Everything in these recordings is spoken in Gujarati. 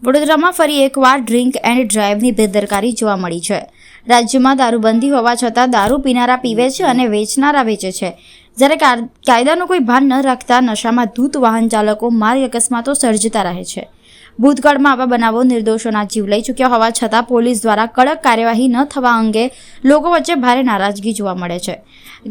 વડોદરામાં ફરી એકવાર ડ્રિંક એન્ડ ડ્રાઈવની બેદરકારી જોવા મળી છે। રાજ્યમાં દારૂબંધી હોવા છતાં દારૂ પીનારા પીવે છે અને વેચનારા વેચે છે, જ્યારે કાયદાનું કોઈ ભાન ન રાખતા નશામાં ધૂત વાહન ચાલકો માર્ગ અકસ્માતો સર્જતા રહે છે। ભૂતકાળમાં આવા બનાવો નિર્દોષોના જીવ લઈ ચૂક્યા હોવા છતાં પોલીસ દ્વારા કડક કાર્યવાહી ન થવા અંગે લોકો વચ્ચે ભારે નારાજગી જોવા મળે છે।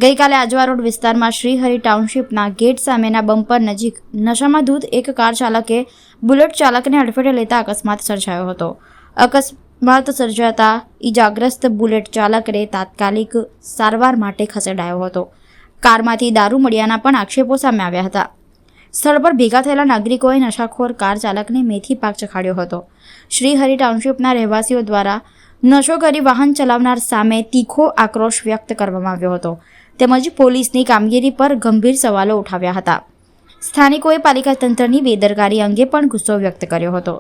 ગઈકાલે આજવા રોડ વિસ્તારમાં શ્રીહરિ ટાઉનશીપના ગેટ સામેના બમ્પર નજીક નશામાં ધૂત એક કાર ચાલકે બુલેટ ચાલકને અડફેટે લેતા અકસ્માત સર્જાયો હતો। અકસ્માત સર્જાતા ઈજાગ્રસ્ત બુલેટ ચાલકને તાત્કાલિક સારવાર માટે ખસેડાયો હતો। કારમાંથી દારૂ મળ્યાના પણ આક્ષેપો સામે આવ્યા હતા। સ્થળ પર ભેગા થયેલા નાગરિકોએ નશાખોર કાર ચાલકને મેથી પાક ચખાડ્યો હતો। શ્રીહરિ ટાઉનશીપના રહેવાસીઓ દ્વારા નશો કરી વાહન ચલાવનાર સામે તીખો આક્રોશ વ્યક્ત કરવામાં આવ્યો હતો, તેમજ પોલીસની કામગીરી પર ગંભીર સવાલો ઉઠાવ્યા હતા। સ્થાનિકોએ પાલિકા તંત્રની બેદરકારી અંગે પણ ગુસ્સો વ્યક્ત કર્યો હતો।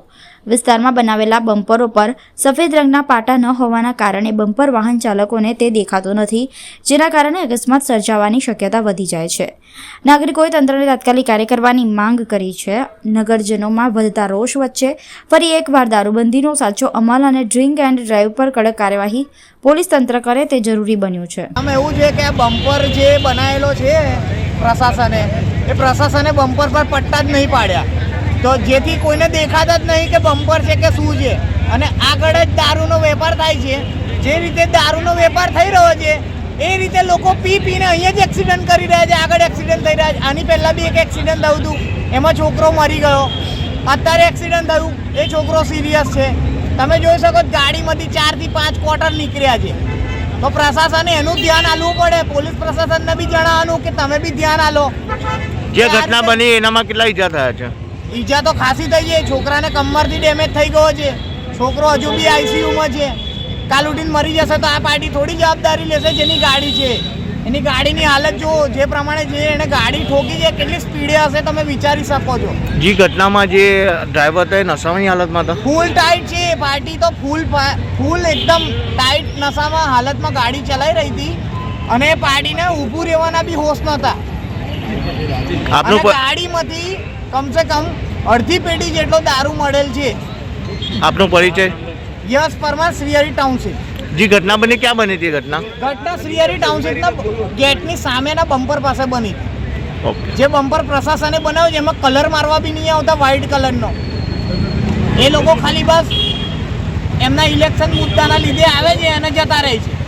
વિસ્તારમાં બનાવેલા બમ્પરો પર સફેદ રંગના પાટા ન હોવાના કારણે બમ્પર વાહન ચાલકોને તે દેખાતો નથી, જેના કારણે અકસ્માત સર્જાવાની શક્યતા વધી જાય છે। નાગરિકોએ તંત્રને તાત્કાલિક કાર્ય કરવાની માંગ કરી છે। નગરજનોમાં વધતા રોષ વચ્ચે ફરી એકવાર દારૂબંધીનો સાચો અમલ અને ડ્રિંક એન્ડ ડ્રાઈવ પર કડક કાર્યવાહી પોલીસ તંત્ર કરે તે જરૂરી બન્યું છે। એવું છે કે આ બમ્પર જે બનાવેલો છે પ્રશાસને બમ્પર પર પટ્ટા જ નહીં પાડ્યા, તો જેથી કોઈને દેખાતા જ નહીં કે બમ્પર છે કે શું છે, અને આગળ જ દારૂનો વેપાર થાય છે। જે રીતે દારૂનો વેપાર થઈ રહ્યો છે એ રીતે લોકો પીને અહીંયા જ એક્સિડન્ટ કરી રહ્યા છે, આગળ એક્સિડન્ટ થઈ રહ્યા છે। આની પહેલાં બી એક એક્સિડન્ટ થયું હતું, એમાં છોકરો મરી ગયો। અત્યારે એક્સિડન્ટ થયું, એ છોકરો સિરિયસ છે। તમે જોઈ શકો ગાડીમાંથી 4 થી 5 ક્વાર્ટર નીકળ્યા છે। તો પ્રશાસને એનું ધ્યાન આપવું પડે, પોલીસ પ્રશાસનને બી જણાવવાનું કે તમે બી ધ્યાન આપો। જે ઘટના બની એનામાં કેટલા ઈજા થયા છે? ઈજા તો ખાસી થઈ છે, છોકરાને કમરથી ડેમેજ થઈ ગયો છે, છોકરો હજુ બી આઈસીયુમાં છે। કાલ ઉઠીને મરી જશે તો આ પાર્ટી થોડી જવાબદારી લેશે જેની ગાડી છે। એની ગાડીની હાલત જો જે પ્રમાણે છે, એને ગાડી ઠોકી છે, કેટલી સ્પીડે હશે તમે વિચારી શકો છો। જે ઘટનામાં જે ડ્રાઈવર હતો એ નશાની હાલતમાં હતો, ફૂલ ટાઈટ છે પાર્ટી તો, ફૂલ એકદમ ટાઈટ નશામાં હાલતમાં ગાડી ચલાવી રહી હતી, અને પાર્ટીને ઊભું રહેવાના બી હોશ નહોતા। ગાડીમાંથી કમસે કમ અડધી પેટી જેટલો દારૂ મળેલ છે। આપનો પરિચય? યશ પરમાર, શ્રીહરિ ટાઉનશીપ। જે ઘટના બની ક્યાં બની હતી? ઘટના શ્રીહરિ ટાઉનશીપના ગેટની સામેના બમ્પર પાસે બની હતી। જે બમ્પર પ્રશાસને બનાવ્યો છે એમાં કલર મારવા બી નહીં આવતા, વ્હાઇટ કલરનો। એ લોકો ખાલી બસ એમના ઇલેક્શન મુદ્દાના લીધે આવે છે અને જતા રહે છે।